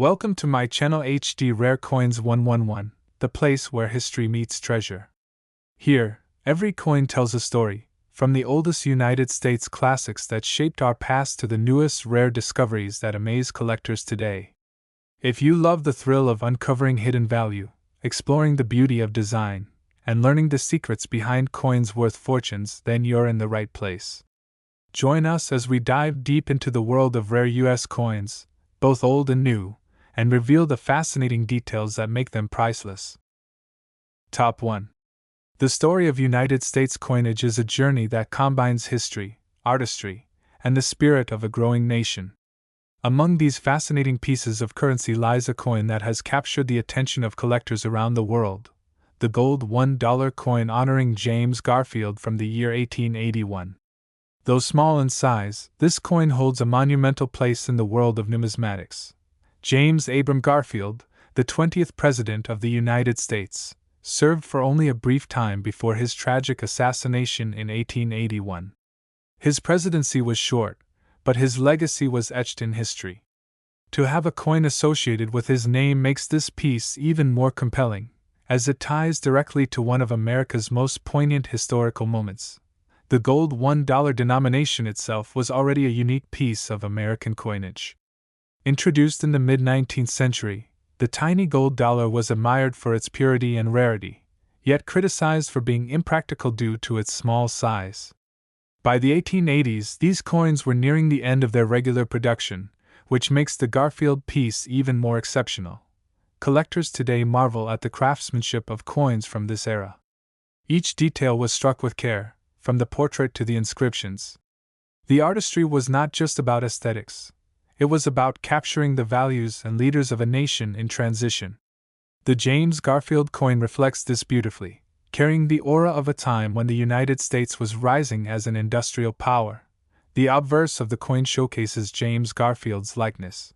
Welcome to my channel HD Rare Coins 111, the place where history meets treasure. Here, every coin tells a story, from the oldest United States classics that shaped our past to the newest rare discoveries that amaze collectors today. If you love the thrill of uncovering hidden value, exploring the beauty of design, and learning the secrets behind coins worth fortunes, then you're in the right place. Join us as we dive deep into the world of rare US coins, both old and new, and reveal the fascinating details that make them priceless. Top 1. The story of United States coinage is a journey that combines history, artistry, and the spirit of a growing nation. Among these fascinating pieces of currency lies a coin that has captured the attention of collectors around the world, the gold $1 coin honoring James Garfield from the year 1881. Though small in size, this coin holds a monumental place in the world of numismatics. James Abram Garfield, the 20th President of the United States, served for only a brief time before his tragic assassination in 1881. His presidency was short, but his legacy was etched in history. To have a coin associated with his name makes this piece even more compelling, as it ties directly to one of America's most poignant historical moments. The gold $1 denomination itself was already a unique piece of American coinage. Introduced in the mid-19th century, the tiny gold dollar was admired for its purity and rarity, yet criticized for being impractical due to its small size. By the 1880s, these coins were nearing the end of their regular production, which makes the Garfield piece even more exceptional. Collectors today marvel at the craftsmanship of coins from this era. Each detail was struck with care, from the portrait to the inscriptions. The artistry was not just about aesthetics. It was about capturing the values and leaders of a nation in transition. The James Garfield coin reflects this beautifully, carrying the aura of a time when the United States was rising as an industrial power. The obverse of the coin showcases James Garfield's likeness.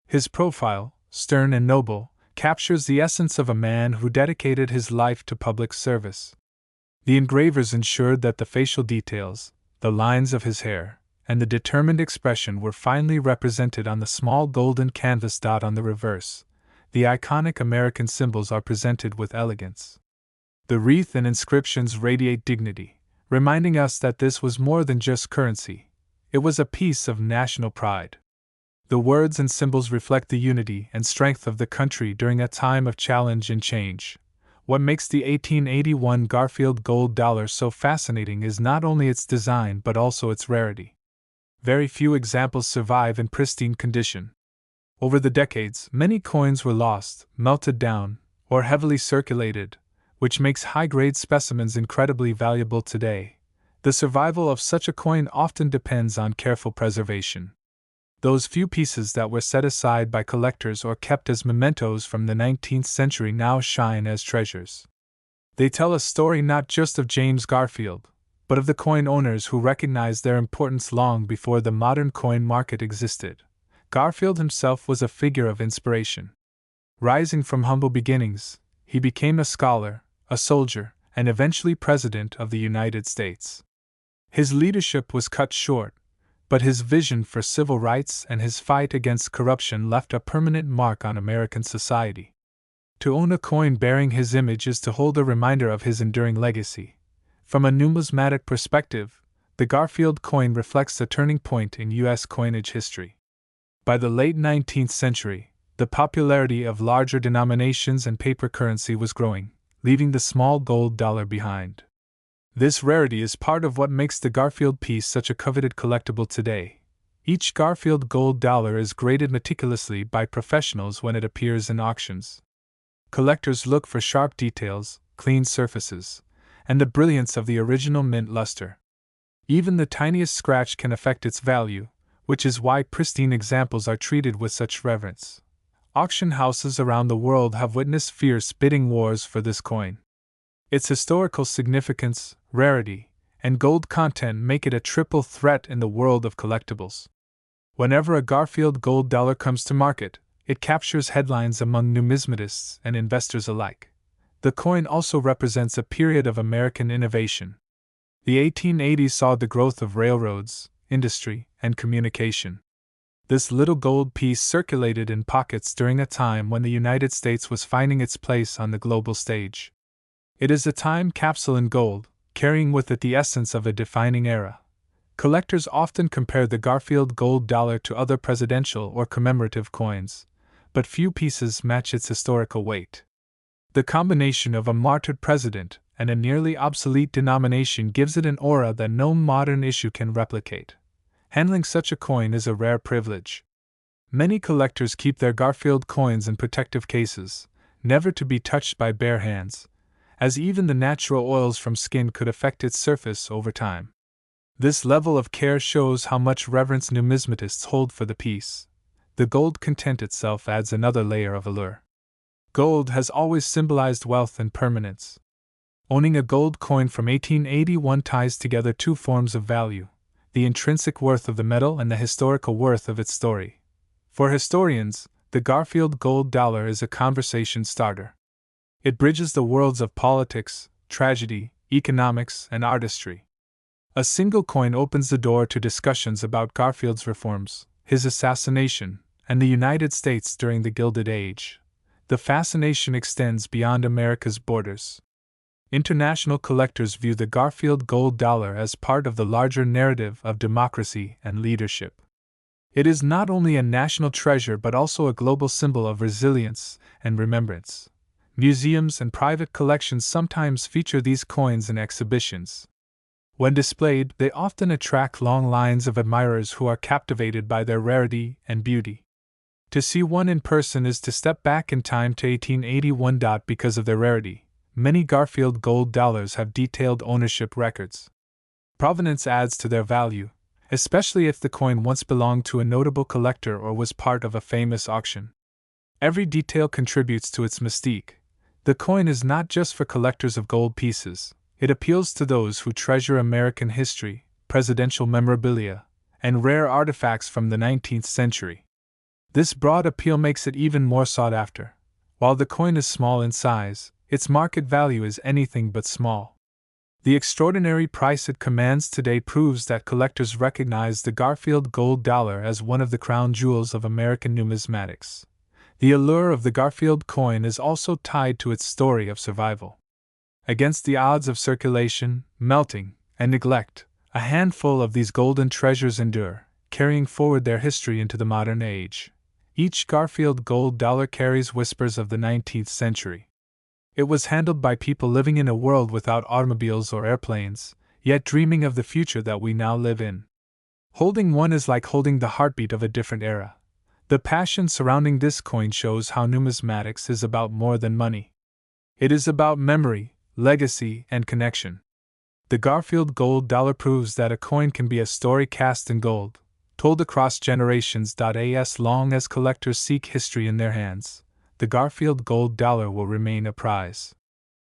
His profile, stern and noble, captures the essence of a man who dedicated his life to public service. The engravers ensured that the facial details, the lines of his hair, and the determined expression were finely represented on the small golden canvas dot on the reverse. The iconic American symbols are presented with elegance. The wreath and inscriptions radiate dignity, reminding us that this was more than just currency. It was a piece of national pride. The words and symbols reflect the unity and strength of the country during a time of challenge and change. What makes the 1881 Garfield gold dollar so fascinating is not only its design but also its rarity. Very few examples survive in pristine condition. Over the decades, many coins were lost, melted down, or heavily circulated, which makes high-grade specimens incredibly valuable today. The survival of such a coin often depends on careful preservation. Those few pieces that were set aside by collectors or kept as mementos from the 19th century now shine as treasures. They tell a story not just of James Garfield, but of the coin owners who recognized their importance long before the modern coin market existed. Garfield himself was a figure of inspiration. Rising from humble beginnings, he became a scholar, a soldier, and eventually President of the United States. His leadership was cut short, but his vision for civil rights and his fight against corruption left a permanent mark on American society. To own a coin bearing his image is to hold a reminder of his enduring legacy. From a numismatic perspective, the Garfield coin reflects a turning point in U.S. coinage history. By the late 19th century, the popularity of larger denominations and paper currency was growing, leaving the small gold dollar behind. This rarity is part of what makes the Garfield piece such a coveted collectible today. Each Garfield gold dollar is graded meticulously by professionals when it appears in auctions. Collectors look for sharp details, clean surfaces, and the brilliance of the original mint luster. Even the tiniest scratch can affect its value, which is why pristine examples are treated with such reverence. Auction houses around the world have witnessed fierce bidding wars for this coin. Its historical significance, rarity, and gold content make it a triple threat in the world of collectibles. Whenever a Garfield gold dollar comes to market, it captures headlines among numismatists and investors alike. The coin also represents a period of American innovation. The 1880s saw the growth of railroads, industry, and communication. This little gold piece circulated in pockets during a time when the United States was finding its place on the global stage. It is a time capsule in gold, carrying with it the essence of a defining era. Collectors often compare the Garfield gold dollar to other presidential or commemorative coins, but few pieces match its historical weight. The combination of a martyred president and a nearly obsolete denomination gives it an aura that no modern issue can replicate. Handling such a coin is a rare privilege. Many collectors keep their Garfield coins in protective cases, never to be touched by bare hands, as even the natural oils from skin could affect its surface over time. This level of care shows how much reverence numismatists hold for the piece. The gold content itself adds another layer of allure. Gold has always symbolized wealth and permanence. Owning a gold coin from 1881 ties together two forms of value: the intrinsic worth of the metal and the historical worth of its story. For historians, the Garfield gold dollar is a conversation starter. It bridges the worlds of politics, tragedy, economics, and artistry. A single coin opens the door to discussions about Garfield's reforms, his assassination, and the United States during the Gilded Age. The fascination extends beyond America's borders. International collectors view the Garfield gold dollar as part of the larger narrative of democracy and leadership. It is not only a national treasure but also a global symbol of resilience and remembrance. Museums and private collections sometimes feature these coins in exhibitions. When displayed, they often attract long lines of admirers who are captivated by their rarity and beauty. To see one in person is to step back in time to 1881. Because of their rarity, many Garfield gold dollars have detailed ownership records. Provenance adds to their value, especially if the coin once belonged to a notable collector or was part of a famous auction. Every detail contributes to its mystique. The coin is not just for collectors of gold pieces. It appeals to those who treasure American history, presidential memorabilia, and rare artifacts from the 19th century. This broad appeal makes it even more sought after. While the coin is small in size, its market value is anything but small. The extraordinary price it commands today proves that collectors recognize the Garfield gold dollar as one of the crown jewels of American numismatics. The allure of the Garfield coin is also tied to its story of survival. Against the odds of circulation, melting, and neglect, a handful of these golden treasures endure, carrying forward their history into the modern age. Each Garfield gold dollar carries whispers of the 19th century. It was handled by people living in a world without automobiles or airplanes, yet dreaming of the future that we now live in. Holding one is like holding the heartbeat of a different era. The passion surrounding this coin shows how numismatics is about more than money. It is about memory, legacy, and connection. The Garfield gold dollar proves that a coin can be a story cast in gold, told across generations. As long as collectors seek history in their hands, the Garfield gold dollar will remain a prize.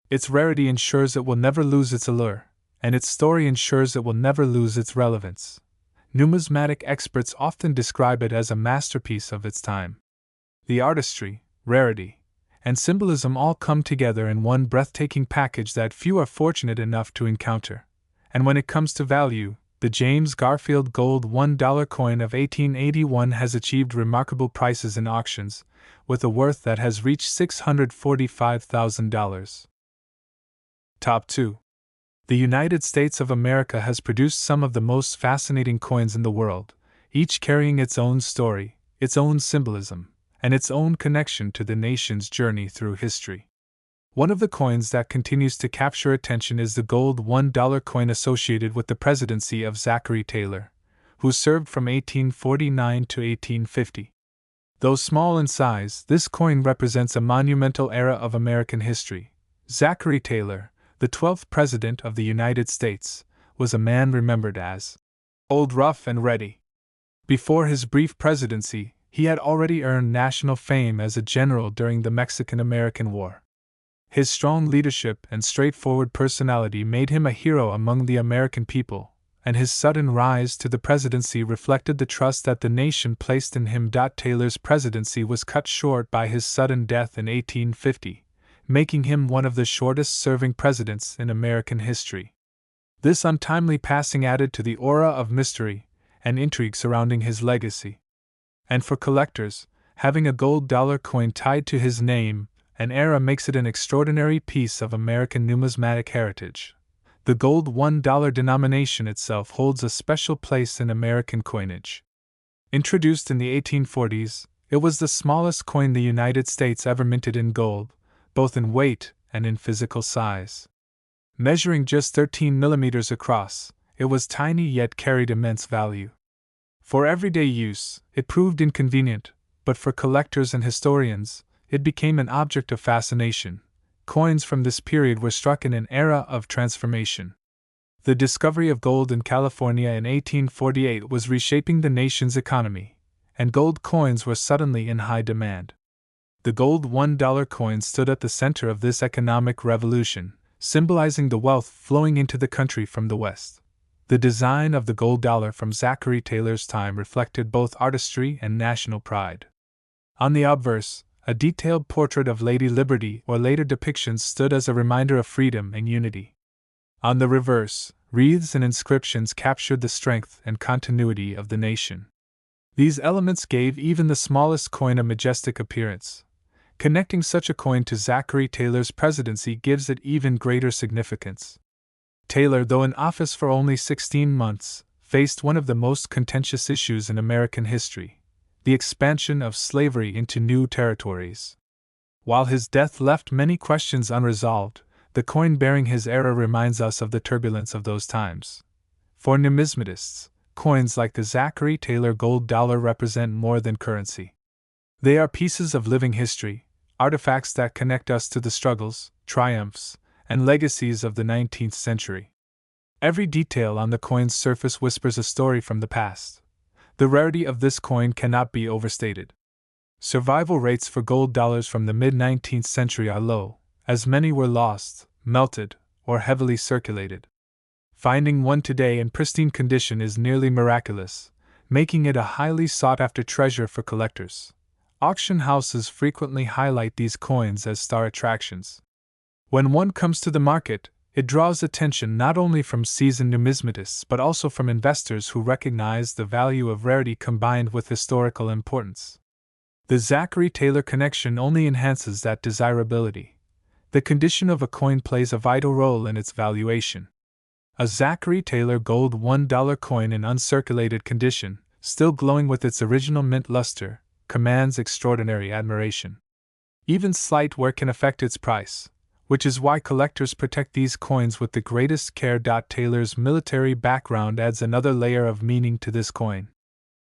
Its rarity ensures it will never lose its allure, and its story ensures it will never lose its relevance. Numismatic experts often describe it as a masterpiece of its time. The artistry, rarity, and symbolism all come together in one breathtaking package that few are fortunate enough to encounter. And when it comes to value, the James Garfield gold $1 coin of 1881 has achieved remarkable prices in auctions, with a worth that has reached $645,000. Top 2. The United States of America has produced some of the most fascinating coins in the world, each carrying its own story, its own symbolism, and its own connection to the nation's journey through history. One of the coins that continues to capture attention is the gold $1 coin associated with the presidency of Zachary Taylor, who served from 1849 to 1850. Though small in size, this coin represents a monumental era of American history. Zachary Taylor, the 12th President of the United States, was a man remembered as old, rough, and ready. Before his brief presidency, he had already earned national fame as a general during the Mexican-American War. His strong leadership and straightforward personality made him a hero among the American people, and his sudden rise to the presidency reflected the trust that the nation placed in him. Taylor's presidency was cut short by his sudden death in 1850, making him one of the shortest-serving presidents in American history. This untimely passing added to the aura of mystery and intrigue surrounding his legacy. And for collectors, having a gold dollar coin tied to his name and era makes it an extraordinary piece of American numismatic heritage. The gold $1 denomination itself holds a special place in American coinage. Introduced in the 1840s, it was the smallest coin the United States ever minted in gold, both in weight and in physical size. Measuring just 13 millimeters across, it was tiny yet carried immense value. For everyday use, it proved inconvenient, but for collectors and historians, it became an object of fascination. Coins from this period were struck in an era of transformation. The discovery of gold in California in 1848 was reshaping the nation's economy, and gold coins were suddenly in high demand. The gold $1 coin stood at the center of this economic revolution, symbolizing the wealth flowing into the country from the West. The design of the gold dollar from Zachary Taylor's time reflected both artistry and national pride. On the obverse, a detailed portrait of Lady Liberty or later depictions stood as a reminder of freedom and unity. On the reverse, wreaths and inscriptions captured the strength and continuity of the nation. These elements gave even the smallest coin a majestic appearance. Connecting such a coin to Zachary Taylor's presidency gives it even greater significance. Taylor, though in office for only 16 months, faced one of the most contentious issues in American history: the expansion of slavery into new territories. While his death left many questions unresolved, the coin bearing his era reminds us of the turbulence of those times. For numismatists, coins like the Zachary Taylor gold dollar represent more than currency. They are pieces of living history, artifacts that connect us to the struggles, triumphs, and legacies of the 19th century. Every detail on the coin's surface whispers a story from the past. The rarity of this coin cannot be overstated. Survival rates for gold dollars from the mid-19th century are low, as many were lost, melted, or heavily circulated. Finding one today in pristine condition is nearly miraculous, making it a highly sought-after treasure for collectors. Auction houses frequently highlight these coins as star attractions. When one comes to the market, it draws attention not only from seasoned numismatists but also from investors who recognize the value of rarity combined with historical importance. The Zachary Taylor connection only enhances that desirability. The condition of a coin plays a vital role in its valuation. A Zachary Taylor gold $1 coin in uncirculated condition, still glowing with its original mint luster, commands extraordinary admiration. Even slight wear can affect its price, which is why collectors protect these coins with the greatest care. Taylor's military background adds another layer of meaning to this coin.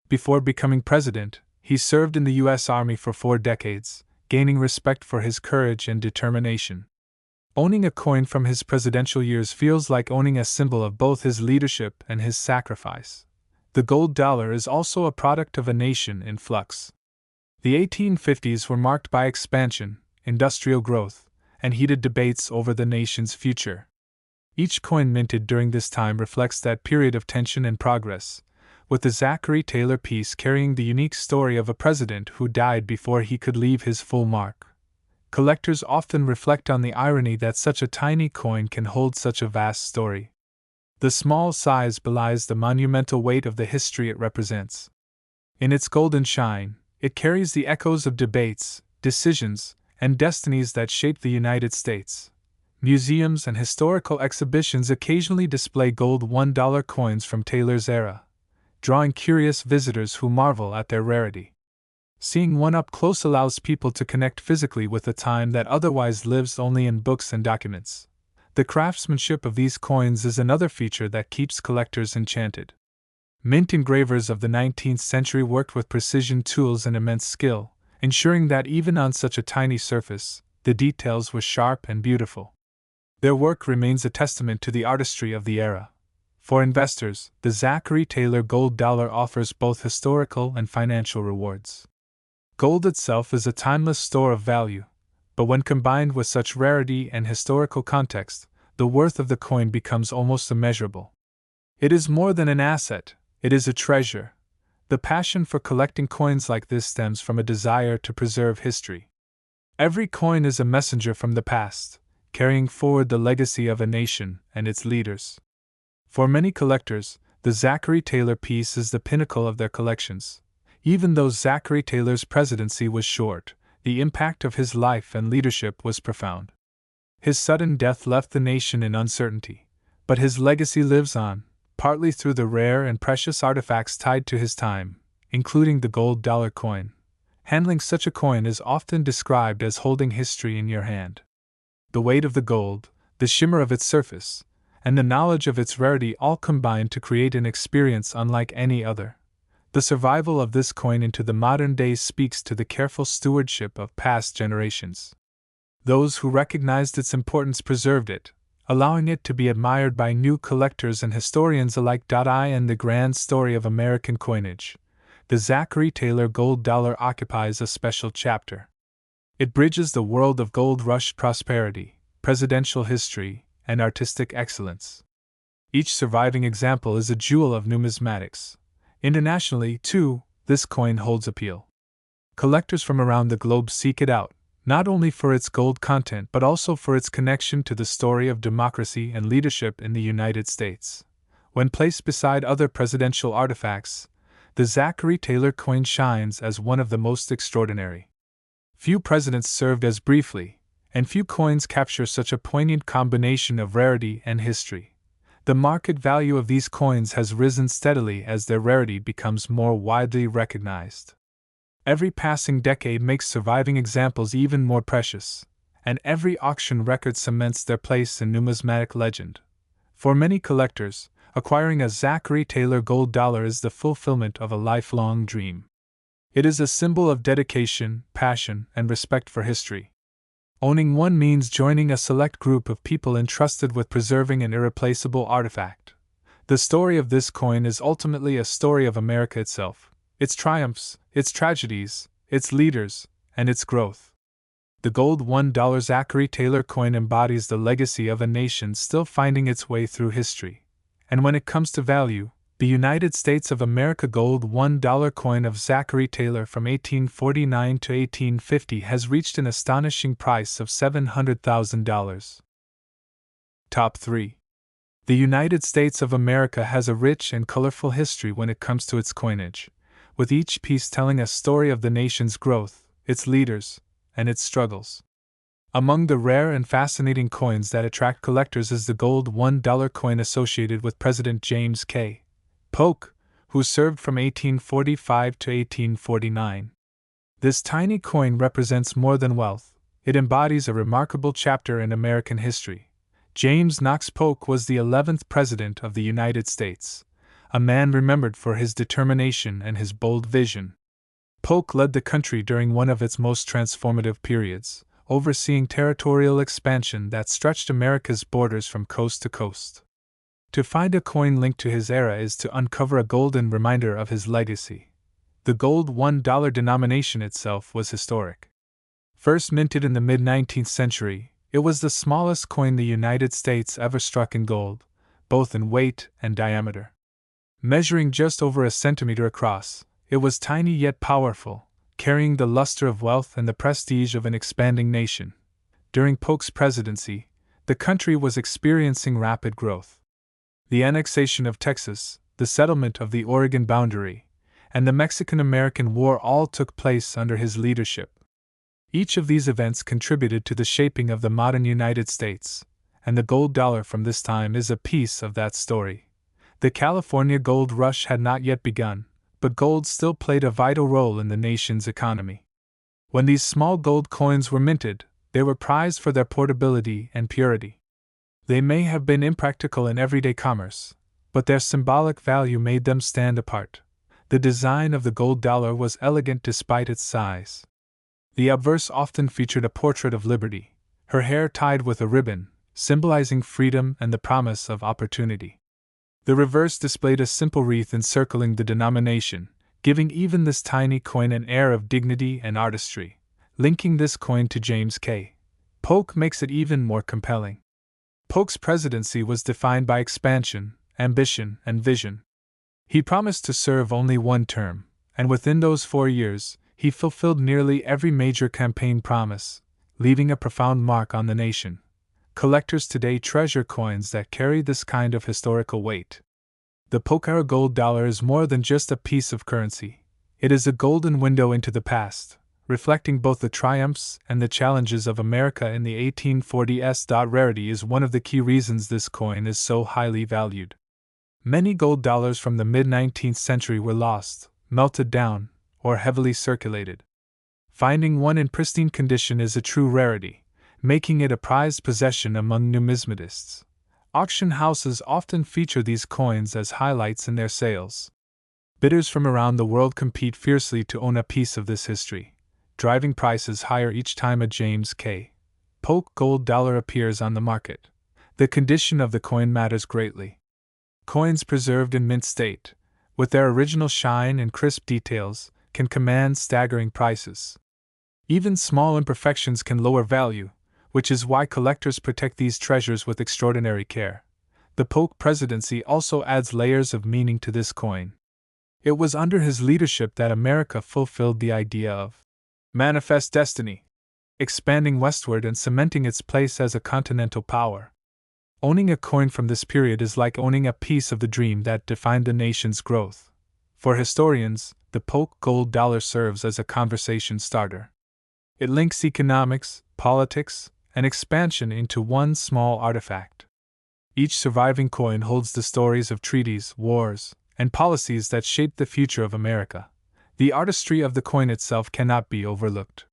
Before becoming president, he served in the U.S. Army for 4 decades, gaining respect for his courage and determination. Owning a coin from his presidential years feels like owning a symbol of both his leadership and his sacrifice. The gold dollar is also a product of a nation in flux. The 1850s were marked by expansion, industrial growth, and heated debates over the nation's future. Each coin minted during this time reflects that period of tension and progress, with the Zachary Taylor piece carrying the unique story of a president who died before he could leave his full mark. Collectors often reflect on the irony that such a tiny coin can hold such a vast story. The small size belies the monumental weight of the history it represents. In its golden shine, it carries the echoes of debates, decisions, and destinies that shaped the United States. Museums and historical exhibitions occasionally display gold $1 coins from Taylor's era, drawing curious visitors who marvel at their rarity. Seeing one up close allows people to connect physically with a time that otherwise lives only in books and documents. The craftsmanship of these coins is another feature that keeps collectors enchanted. Mint engravers of the 19th century worked with precision tools and immense skill, ensuring that even on such a tiny surface, the details were sharp and beautiful. Their work remains a testament to the artistry of the era. For investors, the Zachary Taylor gold dollar offers both historical and financial rewards. Gold itself is a timeless store of value, but when combined with such rarity and historical context, the worth of the coin becomes almost immeasurable. It is more than an asset, it is a treasure. The passion for collecting coins like this stems from a desire to preserve history. Every coin is a messenger from the past, carrying forward the legacy of a nation and its leaders. For many collectors, the Zachary Taylor piece is the pinnacle of their collections. Even though Zachary Taylor's presidency was short, the impact of his life and leadership was profound. His sudden death left the nation in uncertainty, but his legacy lives on, partly through the rare and precious artifacts tied to his time, including the gold dollar coin. Handling such a coin is often described as holding history in your hand. The weight of the gold, the shimmer of its surface, and the knowledge of its rarity all combine to create an experience unlike any other. The survival of this coin into the modern day speaks to the careful stewardship of past generations. Those who recognized its importance preserved it, allowing it to be admired by new collectors and historians alike. In the grand story of American coinage, the Zachary Taylor gold dollar occupies a special chapter. It bridges the world of gold rush prosperity, presidential history, and artistic excellence. Each surviving example is a jewel of numismatics. Internationally, too, this coin holds appeal. Collectors from around the globe seek it out, not only for its gold content but also for its connection to the story of democracy and leadership in the United States. When placed beside other presidential artifacts, the Zachary Taylor coin shines as one of the most extraordinary. Few presidents served as briefly, and few coins capture such a poignant combination of rarity and history. The market value of these coins has risen steadily as their rarity becomes more widely recognized. Every passing decade makes surviving examples even more precious, and every auction record cements their place in numismatic legend. For many collectors, acquiring a Zachary Taylor gold dollar is the fulfillment of a lifelong dream. It is a symbol of dedication, passion, and respect for history. Owning one means joining a select group of people entrusted with preserving an irreplaceable artifact. The story of this coin is ultimately a story of America itself, its triumphs, its tragedies, its leaders, and its growth. The gold $1 Zachary Taylor coin embodies the legacy of a nation still finding its way through history. And when it comes to value, the United States of America gold $1 coin of Zachary Taylor from 1849 to 1850 has reached an astonishing price of $700,000. Top 3. The United States of America has a rich and colorful history when it comes to its coinage, with each piece telling a story of the nation's growth, its leaders, and its struggles. Among the rare and fascinating coins that attract collectors is the gold $1 coin associated with President James K. Polk, who served from 1845 to 1849. This tiny coin represents more than wealth, it embodies a remarkable chapter in American history. James Knox Polk was the 11th President of the United States, a man remembered for his determination and his bold vision. Polk led the country during one of its most transformative periods, overseeing territorial expansion that stretched America's borders from coast to coast. To find a coin linked to his era is to uncover a golden reminder of his legacy. The gold $1 denomination itself was historic. First minted in the mid-19th century, it was the smallest coin the United States ever struck in gold, both in weight and diameter. Measuring just over a centimeter across, it was tiny yet powerful, carrying the luster of wealth and the prestige of an expanding nation. During Polk's presidency, the country was experiencing rapid growth. The annexation of Texas, the settlement of the Oregon boundary, and the Mexican-American War all took place under his leadership. Each of these events contributed to the shaping of the modern United States, and the gold dollar from this time is a piece of that story. The California gold rush had not yet begun, but gold still played a vital role in the nation's economy. When these small gold coins were minted, they were prized for their portability and purity. They may have been impractical in everyday commerce, but their symbolic value made them stand apart. The design of the gold dollar was elegant despite its size. The obverse often featured a portrait of Liberty, her hair tied with a ribbon, symbolizing freedom and the promise of opportunity. The reverse displayed a simple wreath encircling the denomination, giving even this tiny coin an air of dignity and artistry. Linking this coin to James K. Polk makes it even more compelling. Polk's presidency was defined by expansion, ambition, and vision. He promised to serve only one term, and within those 4 years, he fulfilled nearly every major campaign promise, leaving a profound mark on the nation. Collectors today treasure coins that carry this kind of historical weight. The Polk-era gold dollar is more than just a piece of currency. It is a golden window into the past, reflecting both the triumphs and the challenges of America in the 1840s. Rarity is one of the key reasons this coin is so highly valued. Many gold dollars from the mid-19th century were lost, melted down, or heavily circulated. Finding one in pristine condition is a true rarity, making it a prized possession among numismatists. Auction houses often feature these coins as highlights in their sales. Bidders from around the world compete fiercely to own a piece of this history, driving prices higher each time a James K. Polk gold dollar appears on the market. The condition of the coin matters greatly. Coins preserved in mint state, with their original shine and crisp details, can command staggering prices. Even small imperfections can lower value, which is why collectors protect these treasures with extraordinary care. The Polk presidency also adds layers of meaning to this coin. It was under his leadership that America fulfilled the idea of manifest destiny, expanding westward and cementing its place as a continental power. Owning a coin from this period is like owning a piece of the dream that defined the nation's growth. For historians, the Polk gold dollar serves as a conversation starter. It links economics, politics, and expansion into one small artifact. Each surviving coin holds the stories of treaties, wars, and policies that shaped the future of America. The artistry of the coin itself cannot be overlooked.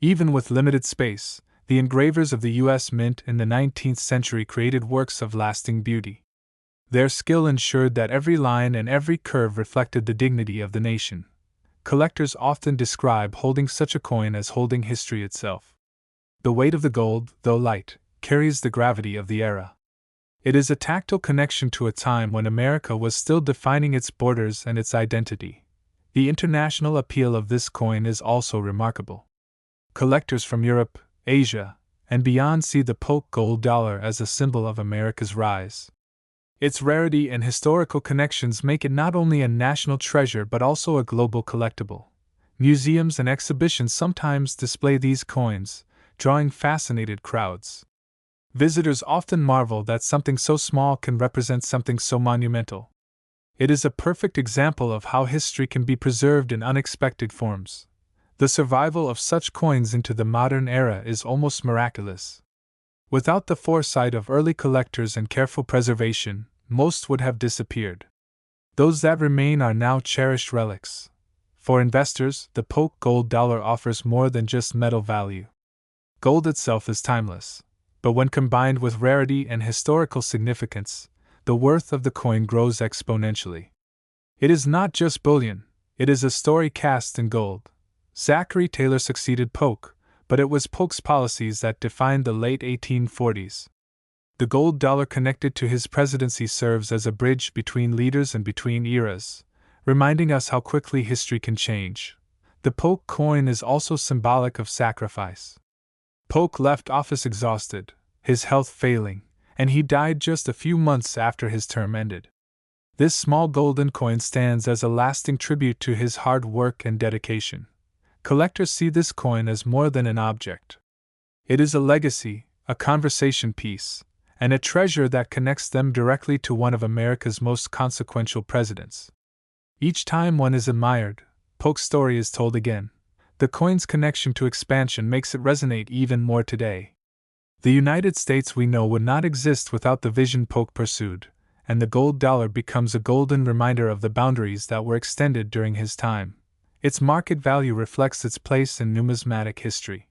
Even with limited space, the engravers of the U.S. Mint in the 19th century created works of lasting beauty. Their skill ensured that every line and every curve reflected the dignity of the nation. Collectors often describe holding such a coin as holding history itself. The weight of the gold, though light, carries the gravity of the era. It is a tactile connection to a time when America was still defining its borders and its identity. The international appeal of this coin is also remarkable. Collectors from Europe, Asia, and beyond see the Polk gold dollar as a symbol of America's rise. Its rarity and historical connections make it not only a national treasure but also a global collectible. Museums and exhibitions sometimes display these coins, drawing fascinated crowds. Visitors often marvel that something so small can represent something so monumental. It is a perfect example of how history can be preserved in unexpected forms. The survival of such coins into the modern era is almost miraculous. Without the foresight of early collectors and careful preservation, most would have disappeared. Those that remain are now cherished relics. For investors, the Polk gold dollar offers more than just metal value. Gold itself is timeless, but when combined with rarity and historical significance, the worth of the coin grows exponentially. It is not just bullion, it is a story cast in gold. Zachary Taylor succeeded Polk, but it was Polk's policies that defined the late 1840s. The gold dollar connected to his presidency serves as a bridge between leaders and between eras, reminding us how quickly history can change. The Polk coin is also symbolic of sacrifice. Polk left office exhausted, his health failing, and he died just a few months after his term ended. This small golden coin stands as a lasting tribute to his hard work and dedication. Collectors see this coin as more than an object. It is a legacy, a conversation piece, and a treasure that connects them directly to one of America's most consequential presidents. Each time one is admired, Polk's story is told again. The coin's connection to expansion makes it resonate even more today. The United States we know would not exist without the vision Polk pursued, and the gold dollar becomes a golden reminder of the boundaries that were extended during his time. Its market value reflects its place in numismatic history.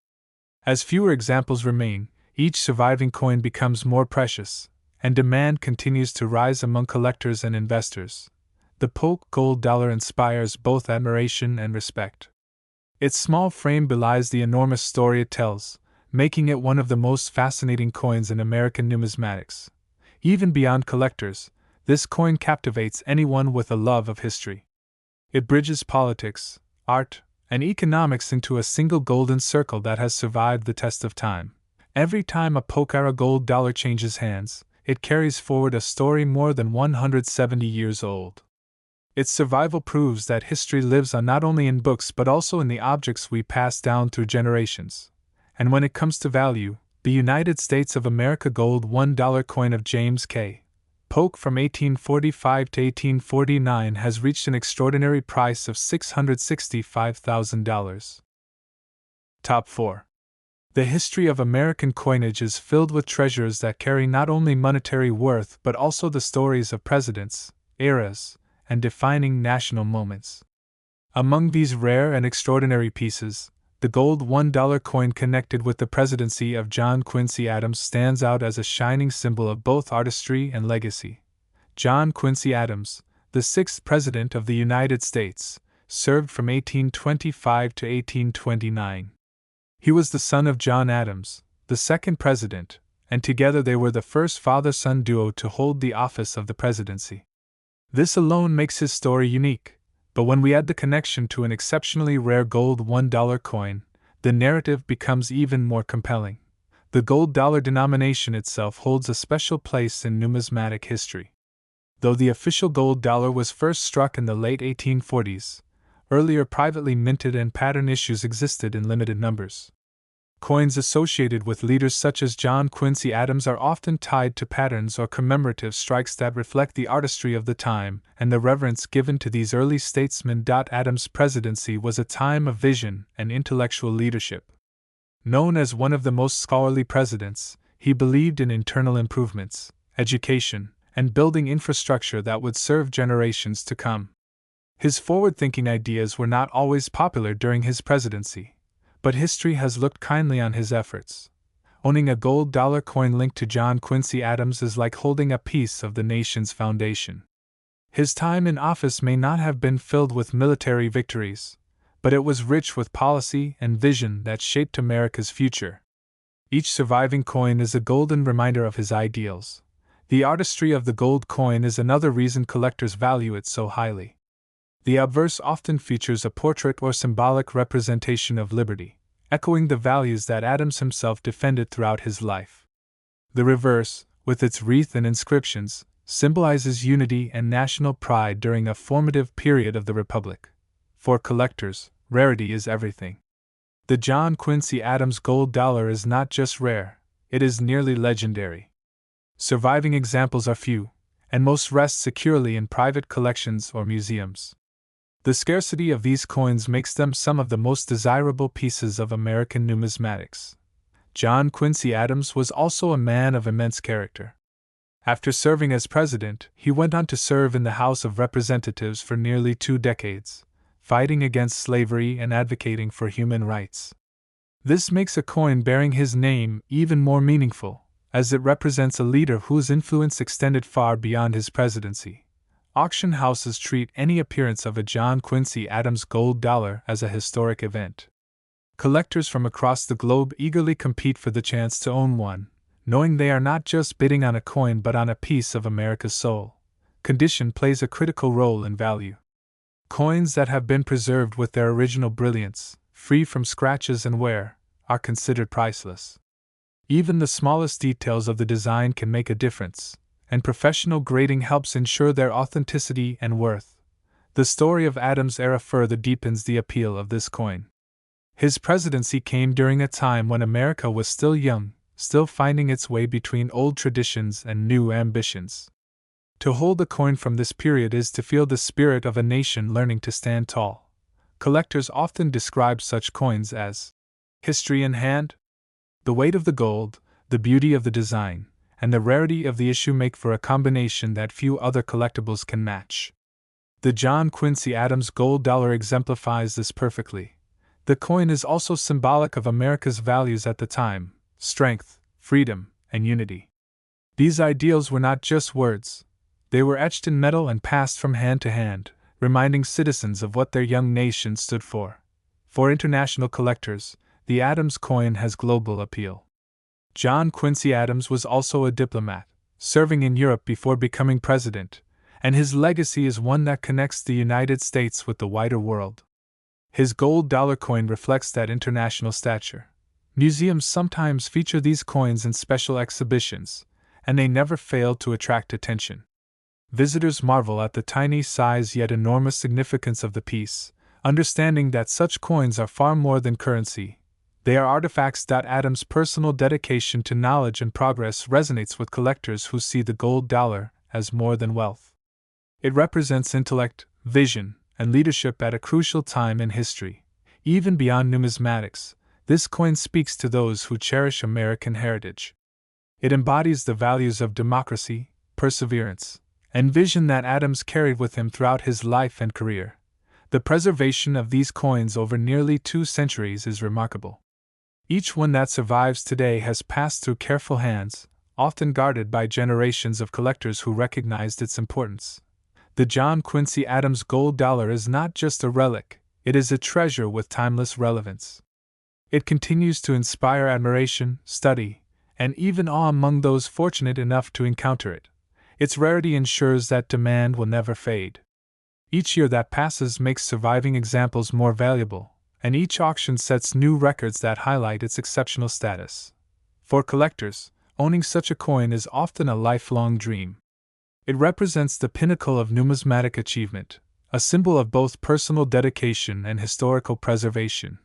As fewer examples remain, each surviving coin becomes more precious, and demand continues to rise among collectors and investors. The Polk gold dollar inspires both admiration and respect. Its small frame belies the enormous story it tells, making it one of the most fascinating coins in American numismatics. Even beyond collectors, this coin captivates anyone with a love of history. It bridges politics, art, and economics into a single golden circle that has survived the test of time. Every time a Polk-era gold dollar changes hands, it carries forward a story more than 170 years old. Its survival proves that history lives on not only in books but also in the objects we pass down through generations. And when it comes to value, the United States of America gold $1 coin of James K. Polk from 1845 to 1849 has reached an extraordinary price of $665,000. Top 4. The history of American coinage is filled with treasures that carry not only monetary worth but also the stories of presidents, eras, and defining national moments. Among these rare and extraordinary pieces, the gold $1 coin connected with the presidency of John Quincy Adams stands out as a shining symbol of both artistry and legacy. John Quincy Adams, the sixth President of the United States, served from 1825 to 1829. He was the son of John Adams, the second president, and together they were the first father-son duo to hold the office of the presidency. This alone makes his story unique, but when we add the connection to an exceptionally rare gold $1 coin, the narrative becomes even more compelling. The gold dollar denomination itself holds a special place in numismatic history. Though the official gold dollar was first struck in the late 1840s, earlier privately minted and pattern issues existed in limited numbers. Coins associated with leaders such as John Quincy Adams are often tied to patterns or commemorative strikes that reflect the artistry of the time and the reverence given to these early statesmen. Adams' presidency was a time of vision and intellectual leadership. Known as one of the most scholarly presidents, he believed in internal improvements, education, and building infrastructure that would serve generations to come. His forward-thinking ideas were not always popular during his presidency, but history has looked kindly on his efforts. Owning a gold dollar coin linked to John Quincy Adams is like holding a piece of the nation's foundation. His time in office may not have been filled with military victories, but it was rich with policy and vision that shaped America's future. Each surviving coin is a golden reminder of his ideals. The artistry of the gold coin is another reason collectors value it so highly. The obverse often features a portrait or symbolic representation of liberty, echoing the values that Adams himself defended throughout his life. The reverse, with its wreath and inscriptions, symbolizes unity and national pride during a formative period of the Republic. For collectors, rarity is everything. The John Quincy Adams gold dollar is not just rare, it is nearly legendary. Surviving examples are few, and most rest securely in private collections or museums. The scarcity of these coins makes them some of the most desirable pieces of American numismatics. John Quincy Adams was also a man of immense character. After serving as president, he went on to serve in the House of Representatives for nearly 2 decades, fighting against slavery and advocating for human rights. This makes a coin bearing his name even more meaningful, as it represents a leader whose influence extended far beyond his presidency. Auction houses treat any appearance of a John Quincy Adams gold dollar as a historic event. Collectors from across the globe eagerly compete for the chance to own one, knowing they are not just bidding on a coin but on a piece of America's soul. Condition plays a critical role in value. Coins that have been preserved with their original brilliance, free from scratches and wear, are considered priceless. Even the smallest details of the design can make a difference, and professional grading helps ensure their authenticity and worth. The story of Adams' era further deepens the appeal of this coin. His presidency came during a time when America was still young, still finding its way between old traditions and new ambitions. To hold a coin from this period is to feel the spirit of a nation learning to stand tall. Collectors often describe such coins as history in hand. The weight of the gold, the beauty of the design, and the rarity of the issue make for a combination that few other collectibles can match. The John Quincy Adams gold dollar exemplifies this perfectly. The coin is also symbolic of America's values at the time: strength, freedom, and unity. These ideals were not just words. They were etched in metal and passed from hand to hand, reminding citizens of what their young nation stood for. For international collectors, the Adams coin has global appeal. John Quincy Adams was also a diplomat, serving in Europe before becoming president, and his legacy is one that connects the United States with the wider world. His gold dollar coin reflects that international stature. Museums sometimes feature these coins in special exhibitions, and they never fail to attract attention. Visitors marvel at the tiny size yet enormous significance of the piece, understanding that such coins are far more than currency. They are artifacts. Adams' personal dedication to knowledge and progress resonates with collectors who see the gold dollar as more than wealth. It represents intellect, vision, and leadership at a crucial time in history. Even beyond numismatics, this coin speaks to those who cherish American heritage. It embodies the values of democracy, perseverance, and vision that Adams carried with him throughout his life and career. The preservation of these coins over nearly 2 centuries is remarkable. Each one that survives today has passed through careful hands, often guarded by generations of collectors who recognized its importance. The John Quincy Adams gold dollar is not just a relic, it is a treasure with timeless relevance. It continues to inspire admiration, study, and even awe among those fortunate enough to encounter it. Its rarity ensures that demand will never fade. Each year that passes makes surviving examples more valuable, and each auction sets new records that highlight its exceptional status. For collectors, owning such a coin is often a lifelong dream. It represents the pinnacle of numismatic achievement, a symbol of both personal dedication and historical preservation.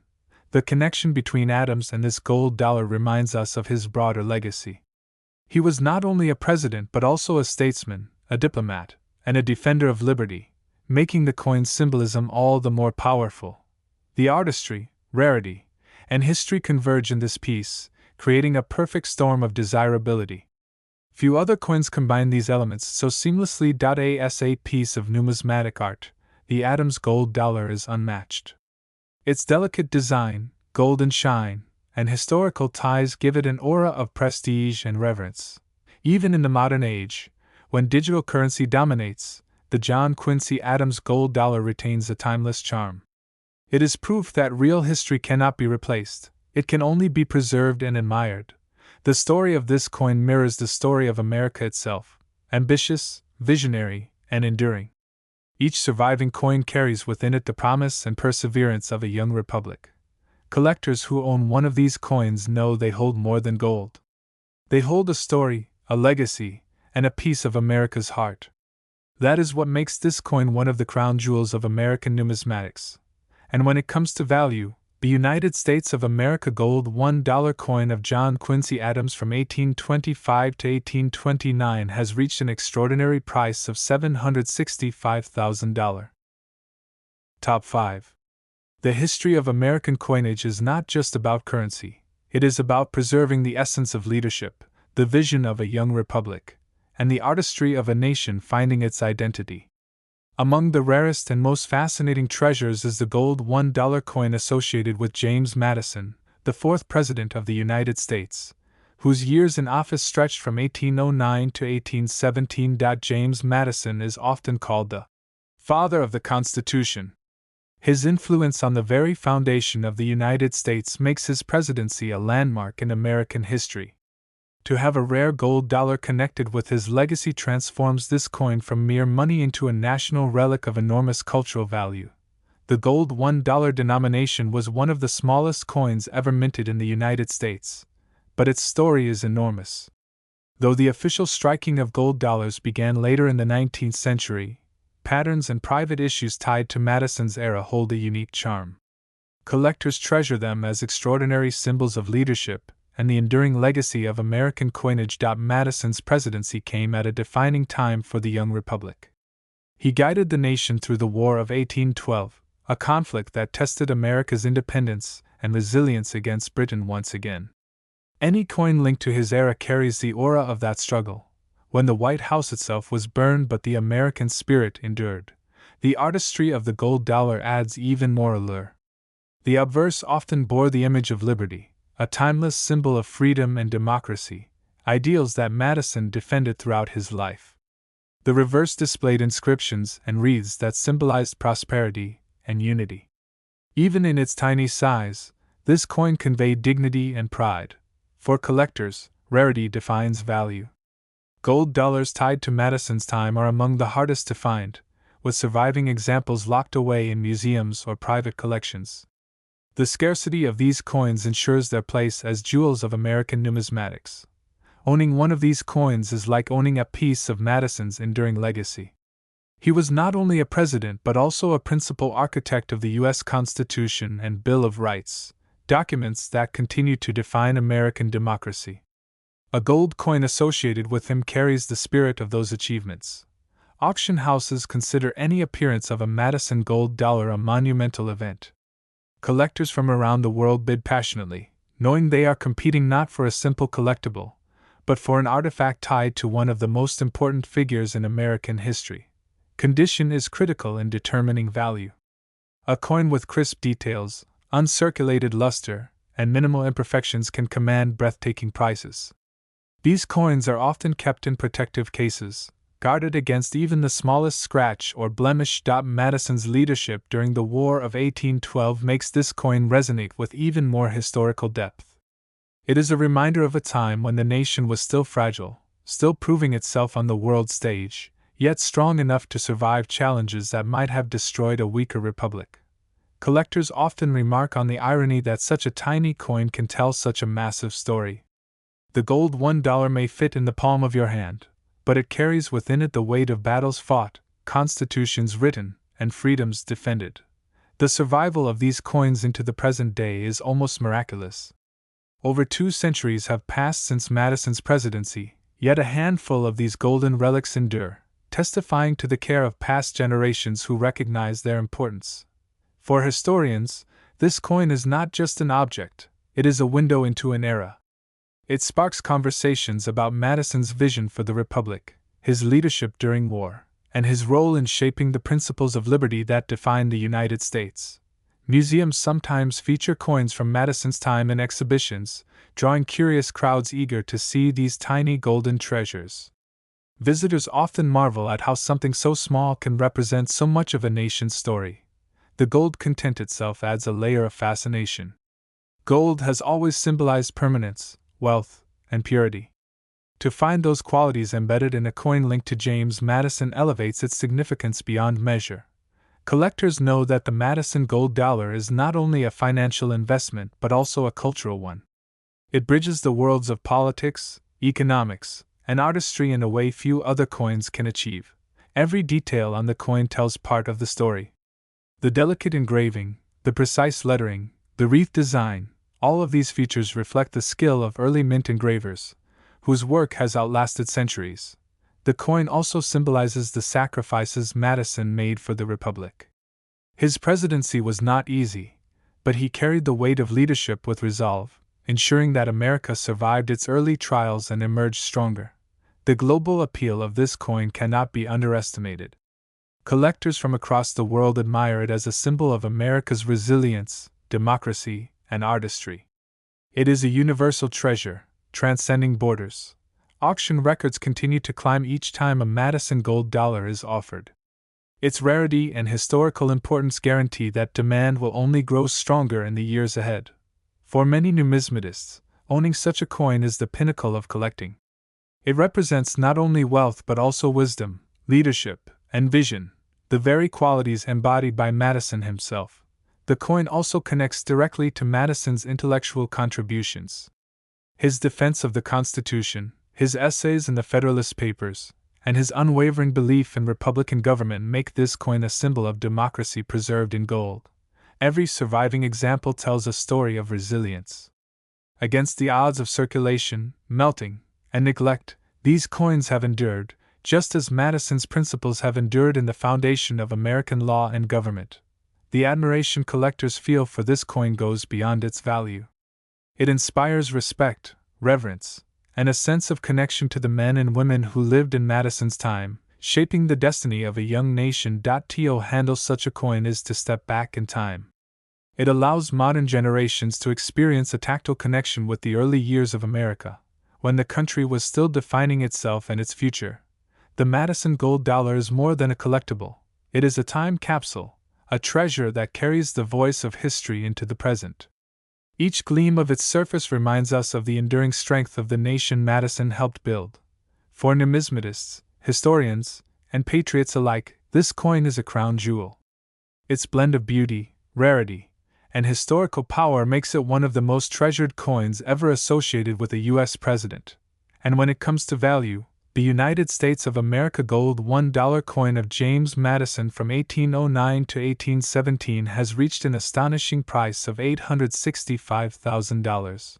The connection between Adams and this gold dollar reminds us of his broader legacy. He was not only a president but also a statesman, a diplomat, and a defender of liberty, making the coin's symbolism all the more powerful. The artistry, rarity, and history converge in this piece, creating a perfect storm of desirability. Few other coins combine these elements so seamlessly. As a piece of numismatic art, the Adams gold dollar is unmatched. Its delicate design, golden shine, and historical ties give it an aura of prestige and reverence. Even in the modern age, when digital currency dominates, the John Quincy Adams gold dollar retains a timeless charm. It is proof that real history cannot be replaced, it can only be preserved and admired. The story of this coin mirrors the story of America itself, ambitious, visionary, and enduring. Each surviving coin carries within it the promise and perseverance of a young republic. Collectors who own one of these coins know they hold more than gold. They hold a story, a legacy, and a piece of America's heart. That is what makes this coin one of the crown jewels of American numismatics. And when it comes to value, the United States of America gold $1 coin of John Quincy Adams from 1825 to 1829 has reached an extraordinary price of $765,000. Top 5. The history of American coinage is not just about currency, it is about preserving the essence of leadership, the vision of a young republic, and the artistry of a nation finding its identity. Among the rarest and most fascinating treasures is the gold $1 coin associated with James Madison, the 4th President of the United States, whose years in office stretched from 1809 to 1817. James Madison is often called the father of the Constitution. His influence on the very foundation of the United States makes his presidency a landmark in American history. To have a rare gold dollar connected with his legacy transforms this coin from mere money into a national relic of enormous cultural value. The gold $1 denomination was one of the smallest coins ever minted in the United States, but its story is enormous. Though the official striking of gold dollars began later in the 19th century, patterns and private issues tied to Madison's era hold a unique charm. Collectors treasure them as extraordinary symbols of leadership and the enduring legacy of American coinage. Madison's presidency came at a defining time for the young republic. He guided the nation through the War of 1812, a conflict that tested America's independence and resilience against Britain once again. Any coin linked to his era carries the aura of that struggle. When the White House itself was burned but the American spirit endured, the artistry of the gold dollar adds even more allure. The obverse often bore the image of liberty, a timeless symbol of freedom and democracy, ideals that Madison defended throughout his life. The reverse displayed inscriptions and wreaths that symbolized prosperity and unity. Even in its tiny size, this coin conveyed dignity and pride. For collectors, rarity defines value. Gold dollars tied to Madison's time are among the hardest to find, with surviving examples locked away in museums or private collections. The scarcity of these coins ensures their place as jewels of American numismatics. Owning one of these coins is like owning a piece of Madison's enduring legacy. He was not only a president but also a principal architect of the U.S. Constitution and Bill of Rights, documents that continue to define American democracy. A gold coin associated with him carries the spirit of those achievements. Auction houses consider any appearance of a Madison gold dollar a monumental event. Collectors from around the world bid passionately, knowing they are competing not for a simple collectible, but for an artifact tied to one of the most important figures in American history. Condition is critical in determining value. A coin with crisp details, uncirculated luster, and minimal imperfections can command breathtaking prices. These coins are often kept in protective cases, guarded against even the smallest scratch or blemish. Madison's leadership during the War of 1812 makes this coin resonate with even more historical depth. It is a reminder of a time when the nation was still fragile, still proving itself on the world stage, yet strong enough to survive challenges that might have destroyed a weaker republic. Collectors often remark on the irony that such a tiny coin can tell such a massive story. The gold $1 may fit in the palm of your hand, but it carries within it the weight of battles fought, constitutions written, and freedoms defended. The survival of these coins into the present day is almost miraculous. Over 2 centuries have passed since Madison's presidency, yet a handful of these golden relics endure, testifying to the care of past generations who recognize their importance. For historians, this coin is not just an object, it is a window into an era. It sparks conversations about Madison's vision for the Republic, his leadership during war, and his role in shaping the principles of liberty that define the United States. Museums sometimes feature coins from Madison's time in exhibitions, drawing curious crowds eager to see these tiny golden treasures. Visitors often marvel at how something so small can represent so much of a nation's story. The gold content itself adds a layer of fascination. Gold has always symbolized permanence, wealth, and purity. To find those qualities embedded in a coin linked to James Madison elevates its significance beyond measure. Collectors know that the Madison gold dollar is not only a financial investment but also a cultural one. It bridges the worlds of politics, economics, and artistry in a way few other coins can achieve. Every detail on the coin tells part of the story. The delicate engraving, the precise lettering, the wreath design, all of these features reflect the skill of early mint engravers, whose work has outlasted centuries. The coin also symbolizes the sacrifices Madison made for the Republic. His presidency was not easy, but he carried the weight of leadership with resolve, ensuring that America survived its early trials and emerged stronger. The global appeal of this coin cannot be underestimated. Collectors from across the world admire it as a symbol of America's resilience, democracy, and artistry. It is a universal treasure, transcending borders. Auction records continue to climb each time a Madison gold dollar is offered. Its rarity and historical importance guarantee that demand will only grow stronger in the years ahead. For many numismatists, owning such a coin is the pinnacle of collecting. It represents not only wealth but also wisdom, leadership, and vision, the very qualities embodied by Madison himself. The coin also connects directly to Madison's intellectual contributions. His defense of the Constitution, his essays in the Federalist Papers, and his unwavering belief in Republican government make this coin a symbol of democracy preserved in gold. Every surviving example tells a story of resilience. Against the odds of circulation, melting, and neglect, these coins have endured, just as Madison's principles have endured in the foundation of American law and government. The admiration collectors feel for this coin goes beyond its value. It inspires respect, reverence, and a sense of connection to the men and women who lived in Madison's time, shaping the destiny of a young nation. To handle such a coin is to step back in time. It allows modern generations to experience a tactile connection with the early years of America, when the country was still defining itself and its future. The Madison gold dollar is more than a collectible, it is a time capsule, a treasure that carries the voice of history into the present. Each gleam of its surface reminds us of the enduring strength of the nation Madison helped build. For numismatists, historians, and patriots alike, this coin is a crown jewel. Its blend of beauty, rarity, and historical power makes it one of the most treasured coins ever associated with a U.S. president. And when it comes to value, the United States of America gold $1 coin of James Madison from 1809 to 1817 has reached an astonishing price of $865,000.